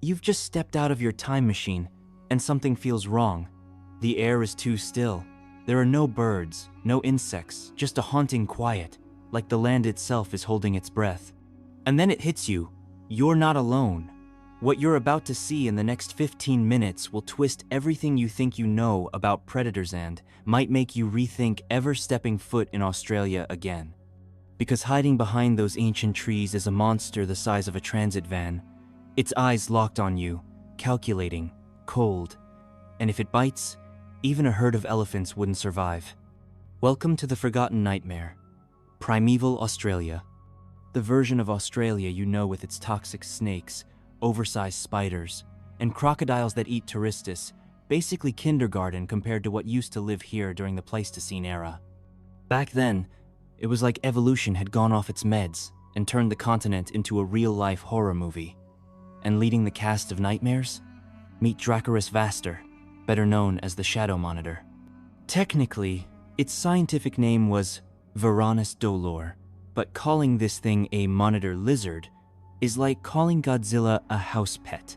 You've just stepped out of your time machine, and something feels wrong. The air is too still. There are no birds, no insects, just a haunting quiet, like the land itself is holding its breath. And then it hits you. You're not alone. What you're about to see in the next 15 minutes will twist everything you think you know about predators and might make you rethink ever stepping foot in Australia again. Because hiding behind those ancient trees is a monster the size of a transit van, its eyes locked on you, calculating, cold, and if it bites, even a herd of elephants wouldn't survive. Welcome to the Forgotten Nightmare, Primeval Australia. The version of Australia you know with its toxic snakes, oversized spiders, and crocodiles that eat tourists, basically kindergarten compared to what used to live here during the Pleistocene era. Back then, it was like evolution had gone off its meds and turned the continent into a real-life horror movie. And leading the cast of nightmares? Meet Dracarys vaster, better known as the Shadow Monitor. Technically, its scientific name was Varanus dolor, but calling this thing a monitor lizard is like calling Godzilla a house pet.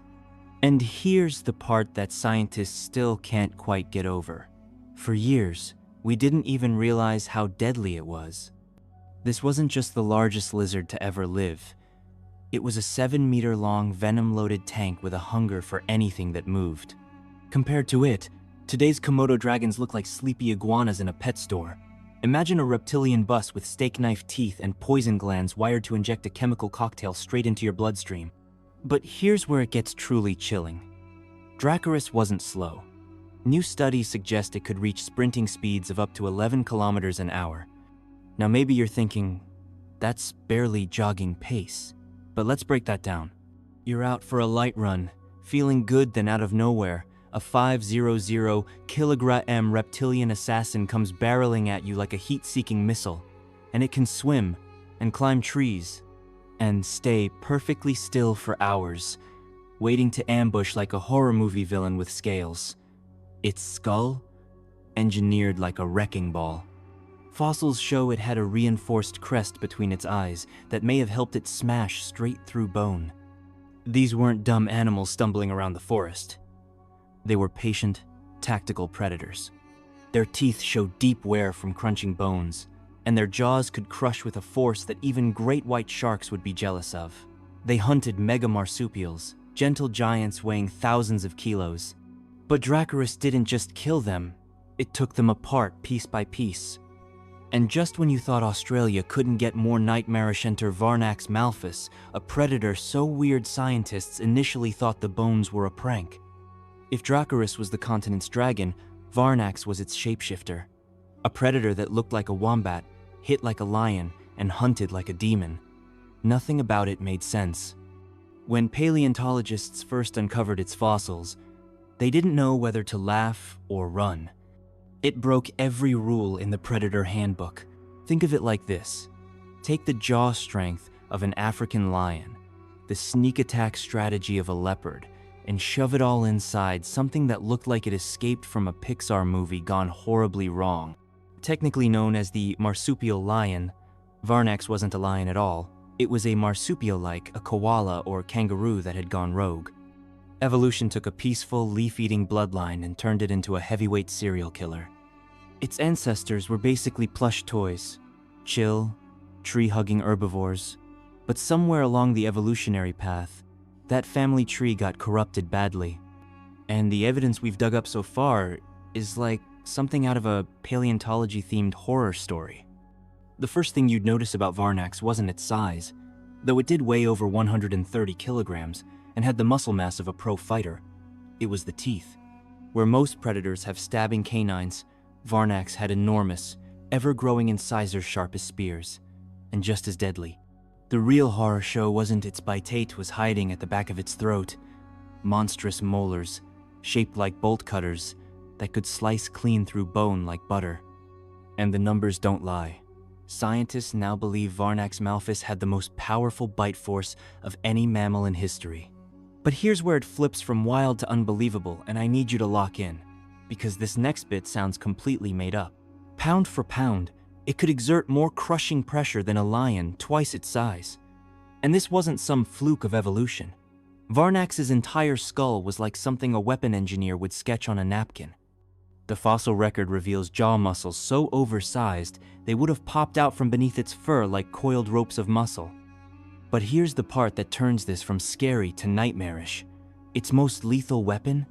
And here's the part that scientists still can't quite get over. For years, we didn't even realize how deadly it was. This wasn't just the largest lizard to ever live. It was a 7-meter-long venom-loaded tank with a hunger for anything that moved. Compared to it, today's Komodo dragons look like sleepy iguanas in a pet store. Imagine a reptilian bus with steak knife teeth and poison glands wired to inject a chemical cocktail straight into your bloodstream. But here's where it gets truly chilling. Dracarys wasn't slow. New studies suggest it could reach sprinting speeds of up to 11 kilometers an hour. Now maybe you're thinking, that's barely jogging pace. But let's break that down. You're out for a light run, feeling good, then out of nowhere, a 500 kilogram reptilian assassin comes barreling at you like a heat-seeking missile. And it can swim, and climb trees, and stay perfectly still for hours, waiting to ambush like a horror movie villain with scales. Its skull? Engineered like a wrecking ball. Fossils show it had a reinforced crest between its eyes that may have helped it smash straight through bone. These weren't dumb animals stumbling around the forest. They were patient, tactical predators. Their teeth showed deep wear from crunching bones, and their jaws could crush with a force that even great white sharks would be jealous of. They hunted mega marsupials, gentle giants weighing thousands of kilos. But Dracarys didn't just kill them, it took them apart piece by piece. And just when you thought Australia couldn't get more nightmarish, enter Varnax malphus, a predator so weird scientists initially thought the bones were a prank. If Dracarys was the continent's dragon, Varnax was its shapeshifter. A predator that looked like a wombat, hit like a lion, and hunted like a demon. Nothing about it made sense. When paleontologists first uncovered its fossils, they didn't know whether to laugh or run. It broke every rule in the Predator Handbook. Think of it like this. Take the jaw strength of an African lion, the sneak attack strategy of a leopard, and shove it all inside something that looked like it escaped from a Pixar movie gone horribly wrong. Technically known as the marsupial lion, Varnax wasn't a lion at all. It was a marsupial like a koala or kangaroo that had gone rogue. Evolution took a peaceful, leaf-eating bloodline and turned it into a heavyweight serial killer. Its ancestors were basically plush toys, chill, tree-hugging herbivores. But somewhere along the evolutionary path, that family tree got corrupted badly. And the evidence we've dug up so far is like something out of a paleontology-themed horror story. The first thing you'd notice about Varnax wasn't its size, though it did weigh over 130 kilograms, and had the muscle mass of a pro fighter. It was the teeth. Where most predators have stabbing canines, Varnax had enormous, ever-growing incisors sharp as spears, and just as deadly. The real horror show wasn't its bitate was hiding at the back of its throat. Monstrous molars, shaped like bolt cutters, that could slice clean through bone like butter. And the numbers don't lie. Scientists now believe Varnax malphus had the most powerful bite force of any mammal in history. But here's where it flips from wild to unbelievable, and I need you to lock in, because this next bit sounds completely made up. Pound for pound, it could exert more crushing pressure than a lion twice its size. And this wasn't some fluke of evolution. Varnax's entire skull was like something a weapon engineer would sketch on a napkin. The fossil record reveals jaw muscles so oversized they would have popped out from beneath its fur like coiled ropes of muscle. But here's the part that turns this from scary to nightmarish. Its most lethal weapon?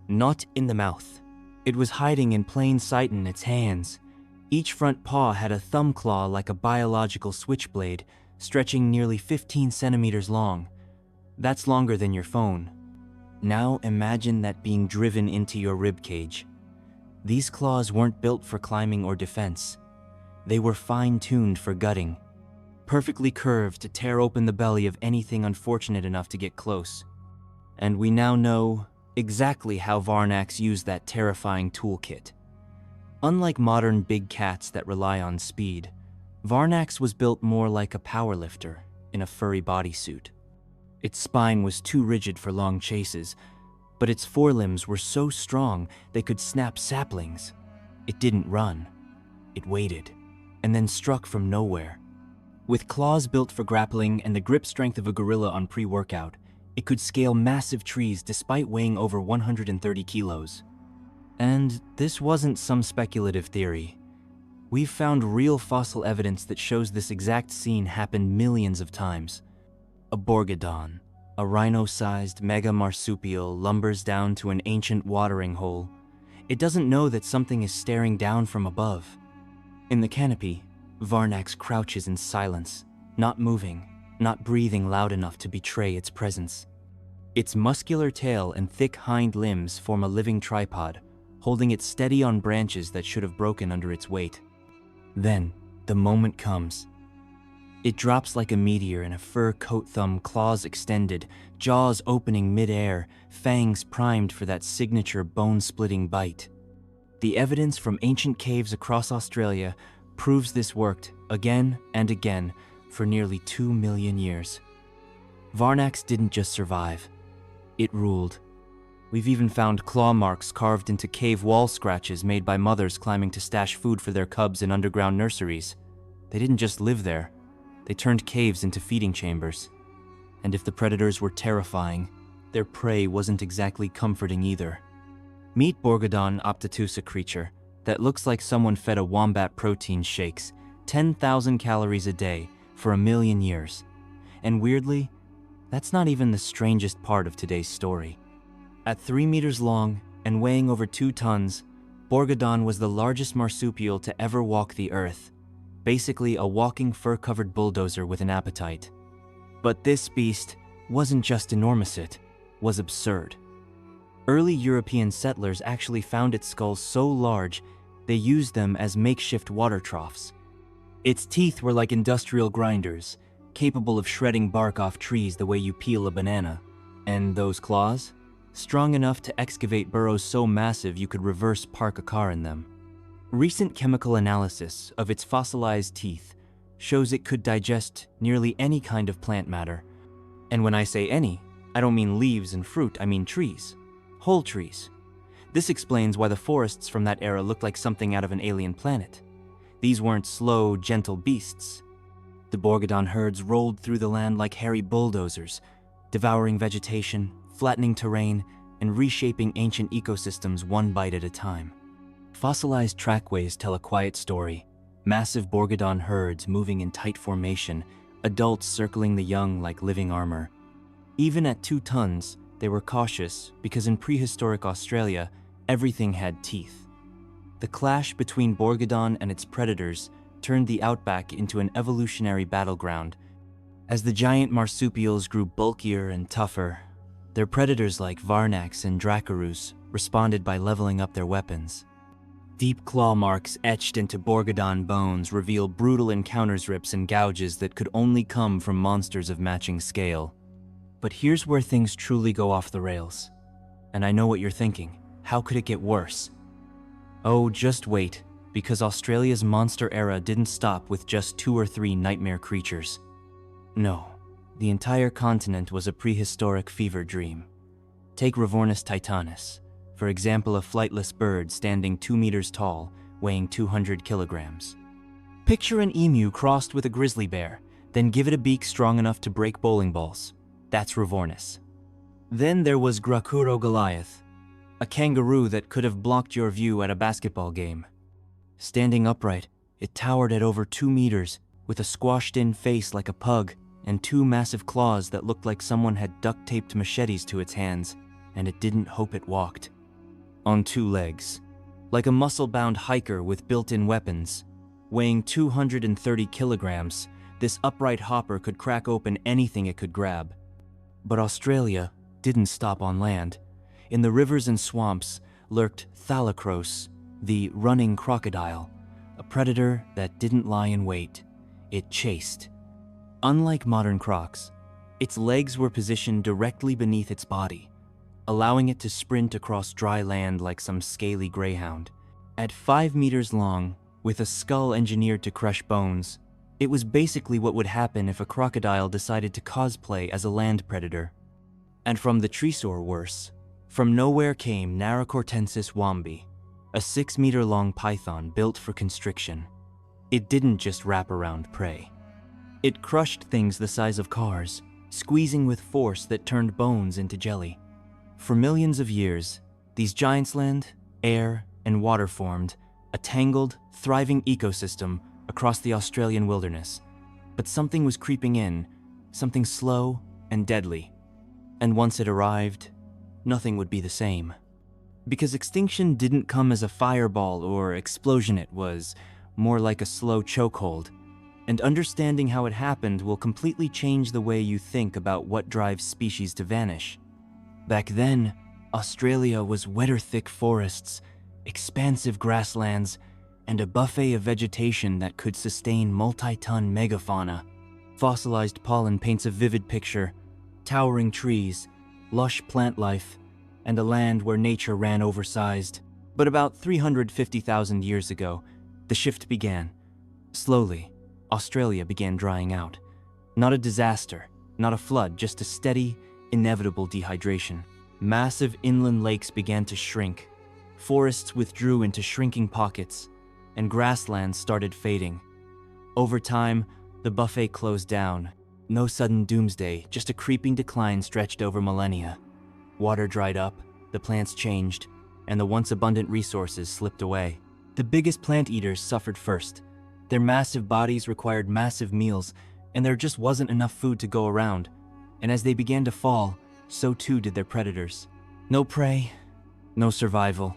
Not in the mouth. It was hiding in plain sight in its hands. Each front paw had a thumb claw like a biological switchblade, stretching nearly 15 centimeters long. That's longer than your phone. Now imagine that being driven into your ribcage. These claws weren't built for climbing or defense. They were fine-tuned for gutting, perfectly curved to tear open the belly of anything unfortunate enough to get close. And we now know exactly how Varnax used that terrifying toolkit. Unlike modern big cats that rely on speed, Varnax was built more like a powerlifter in a furry bodysuit. Its spine was too rigid for long chases, but its forelimbs were so strong they could snap saplings. It didn't run. It waited, and then struck from nowhere. With claws built for grappling and the grip strength of a gorilla on pre-workout, it could scale massive trees despite weighing over 130 kilos. And this wasn't some speculative theory. We've found real fossil evidence that shows this exact scene happened millions of times. A Borgodon, a rhino-sized mega marsupial, lumbers down to an ancient watering hole. It doesn't know that something is staring down from above. In the canopy, Varnax crouches in silence, not moving, not breathing loud enough to betray its presence. Its muscular tail and thick hind limbs form a living tripod, holding it steady on branches that should have broken under its weight. Then, the moment comes. It drops like a meteor in a fur coat, thumb, claws extended, jaws opening mid-air, fangs primed for that signature bone-splitting bite. The evidence from ancient caves across Australia proves this worked again and again for nearly 2 million years. Varnax didn't just survive, it ruled. We've even found claw marks carved into cave wall scratches made by mothers climbing to stash food for their cubs in underground nurseries. They didn't just live there, they turned caves into feeding chambers. And if the predators were terrifying, their prey wasn't exactly comforting either. Meet Borgodon optatusa creature that looks like someone fed a wombat protein shakes, 10,000 calories a day, for 1,000,000 years. And weirdly, that's not even the strangest part of today's story. At 3 meters long and weighing over 2 tons, Borgodon was the largest marsupial to ever walk the earth, basically a walking fur-covered bulldozer with an appetite. But this beast wasn't just enormous, it was absurd. Early European settlers actually found its skull so large they used them as makeshift water troughs. Its teeth were like industrial grinders, capable of shredding bark off trees the way you peel a banana. And those claws? Strong enough to excavate burrows so massive you could reverse park a car in them. Recent chemical analysis of its fossilized teeth shows it could digest nearly any kind of plant matter. And when I say any, I don't mean leaves and fruit, I mean trees. Whole trees. This explains why the forests from that era looked like something out of an alien planet. These weren't slow, gentle beasts. The Borgodon herds rolled through the land like hairy bulldozers, devouring vegetation, flattening terrain, and reshaping ancient ecosystems one bite at a time. Fossilized trackways tell a quiet story. Massive Borgodon herds moving in tight formation, adults circling the young like living armor. Even at 2 tons, they were cautious because in prehistoric Australia, everything had teeth. The clash between Borgodon and its predators turned the outback into an evolutionary battleground. As the giant marsupials grew bulkier and tougher, their predators like Varnax and Dracarus responded by leveling up their weapons. Deep claw marks etched into Borgodon bones reveal brutal encounters, rips and gouges that could only come from monsters of matching scale. But here's where things truly go off the rails. And I know what you're thinking. How could it get worse? Oh, just wait, because Australia's monster era didn't stop with just 2 or 3 nightmare creatures. No, the entire continent was a prehistoric fever dream. Take Rivornis titanus, for example, a flightless bird standing 2 meters tall, weighing 200 kilograms. Picture an emu crossed with a grizzly bear, then give it a beak strong enough to break bowling balls. That's Rivornis. Then there was Goliath, a kangaroo that could have blocked your view at a basketball game. Standing upright, it towered at over 2 meters, with a squashed-in face like a pug and 2 massive claws that looked like someone had duct-taped machetes to its hands, and it didn't hope it walked. On 2 legs, like a muscle-bound hiker with built-in weapons. Weighing 230 kilograms, this upright hopper could crack open anything it could grab. But Australia didn't stop on land. In the rivers and swamps lurked Thalacros, the running crocodile, a predator that didn't lie in wait. It chased. Unlike modern crocs, its legs were positioned directly beneath its body, allowing it to sprint across dry land like some scaly greyhound. At 5 meters long, with a skull engineered to crush bones, it was basically what would happen if a crocodile decided to cosplay as a land predator. And from the treesaur worse, from nowhere came Narracortensis wambi, a 6-meter-long python built for constriction. It didn't just wrap around prey. It crushed things the size of cars, squeezing with force that turned bones into jelly. For millions of years, these giants land, air, and water formed a tangled, thriving ecosystem across the Australian wilderness. But something was creeping in, something slow and deadly. And once it arrived, nothing would be the same. Because extinction didn't come as a fireball or explosion, it was more like a slow chokehold. And understanding how it happened will completely change the way you think about what drives species to vanish. Back then, Australia was wetter thick forests, expansive grasslands, and a buffet of vegetation that could sustain multi-ton megafauna. Fossilized pollen paints a vivid picture, towering trees, lush plant life, and a land where nature ran oversized. But about 350,000 years ago, the shift began. Slowly, Australia began drying out. Not a disaster, not a flood, just a steady, inevitable dehydration. Massive inland lakes began to shrink. Forests withdrew into shrinking pockets, and grasslands started fading. Over time, the buffet closed down. No sudden doomsday, just a creeping decline stretched over millennia. Water dried up, the plants changed, and the once abundant resources slipped away. The biggest plant eaters suffered first. Their massive bodies required massive meals, and there just wasn't enough food to go around. And as they began to fall, so too did their predators. No prey, no survival.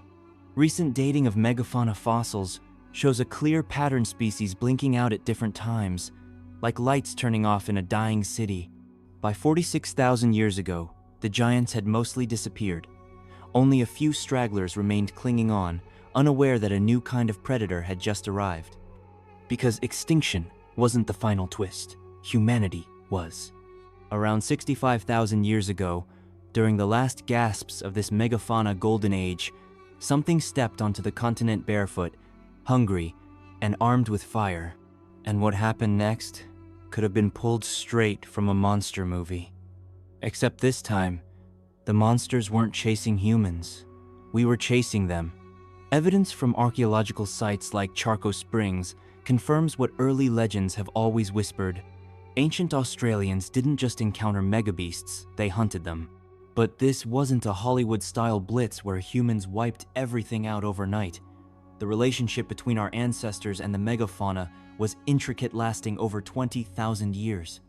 Recent dating of megafauna fossils shows a clear pattern, species blinking out at different times, like lights turning off in a dying city. By 46,000 years ago, the giants had mostly disappeared. Only a few stragglers remained clinging on, unaware that a new kind of predator had just arrived. Because extinction wasn't the final twist, humanity was. Around 65,000 years ago, during the last gasps of this megafauna golden age, something stepped onto the continent barefoot, hungry, and armed with fire. And what happened next could have been pulled straight from a monster movie. Except this time, the monsters weren't chasing humans. We were chasing them. Evidence from archaeological sites like Charco Springs confirms what early legends have always whispered. Ancient Australians didn't just encounter megabeasts, they hunted them. But this wasn't a Hollywood-style blitz where humans wiped everything out overnight. The relationship between our ancestors and the megafauna was intricate, lasting over 20,000 years.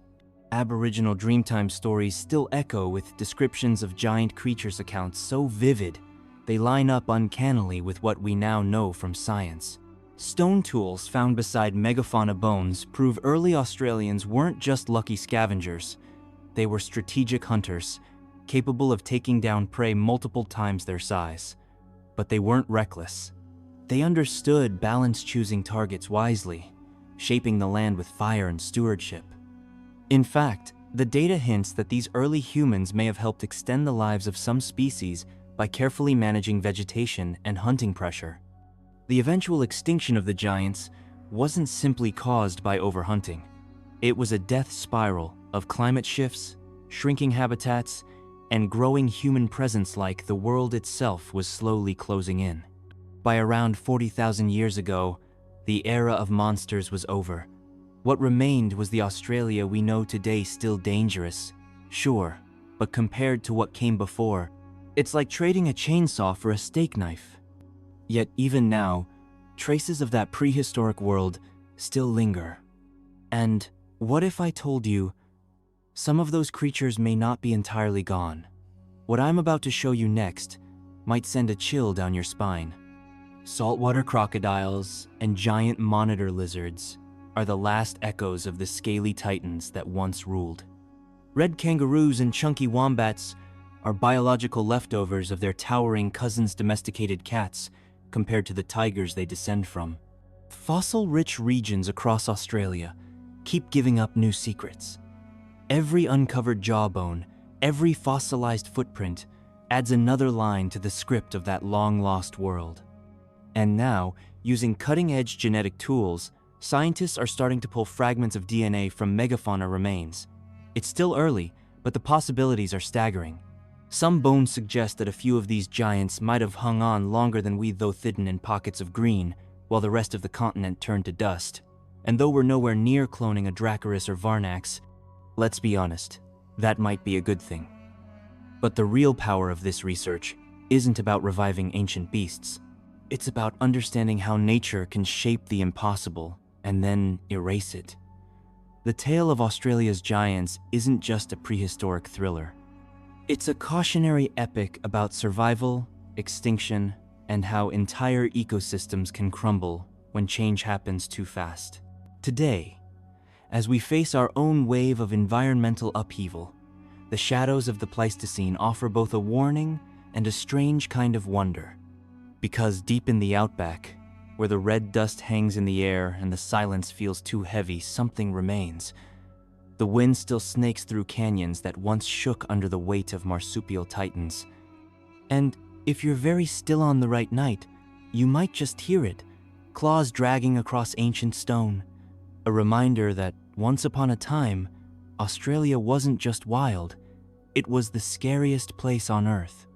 Aboriginal Dreamtime stories still echo with descriptions of giant creatures accounts so vivid, they line up uncannily with what we now know from science. Stone tools found beside megafauna bones prove early Australians weren't just lucky scavengers. They were strategic hunters, capable of taking down prey multiple times their size. But they weren't reckless. They understood balance, choosing targets wisely, shaping the land with fire and stewardship. In fact, the data hints that these early humans may have helped extend the lives of some species by carefully managing vegetation and hunting pressure. The eventual extinction of the giants wasn't simply caused by overhunting. It was a death spiral of climate shifts, shrinking habitats, and growing human presence, like the world itself was slowly closing in. By around 40,000 years ago, the era of monsters was over. What remained was the Australia we know today, still dangerous, sure, but compared to what came before, it's like trading a chainsaw for a steak knife. Yet even now, traces of that prehistoric world still linger. And what if I told you some of those creatures may not be entirely gone? What I'm about to show you next might send a chill down your spine. Saltwater crocodiles and giant monitor lizards are the last echoes of the scaly titans that once ruled. Red kangaroos and chunky wombats are biological leftovers of their towering cousins, domesticated cats, compared to the tigers they descend from. Fossil-rich regions across Australia keep giving up new secrets. Every uncovered jawbone, every fossilized footprint adds another line to the script of that long-lost world. And now, using cutting-edge genetic tools, scientists are starting to pull fragments of DNA from megafauna remains. It's still early, but the possibilities are staggering. Some bones suggest that a few of these giants might have hung on longer than we, though hidden in pockets of green, while the rest of the continent turned to dust. And though we're nowhere near cloning a Dracarys or Varnax, let's be honest, that might be a good thing. But the real power of this research isn't about reviving ancient beasts. It's about understanding how nature can shape the impossible and then erase it. The tale of Australia's giants isn't just a prehistoric thriller. It's a cautionary epic about survival, extinction, and how entire ecosystems can crumble when change happens too fast. Today, as we face our own wave of environmental upheaval, the shadows of the Pleistocene offer both a warning and a strange kind of wonder. Because deep in the outback, where the red dust hangs in the air and the silence feels too heavy, something remains. The wind still snakes through canyons that once shook under the weight of marsupial titans. And if you're very still on the right night, you might just hear it, claws dragging across ancient stone. A reminder that once upon a time, Australia wasn't just wild, it was the scariest place on Earth.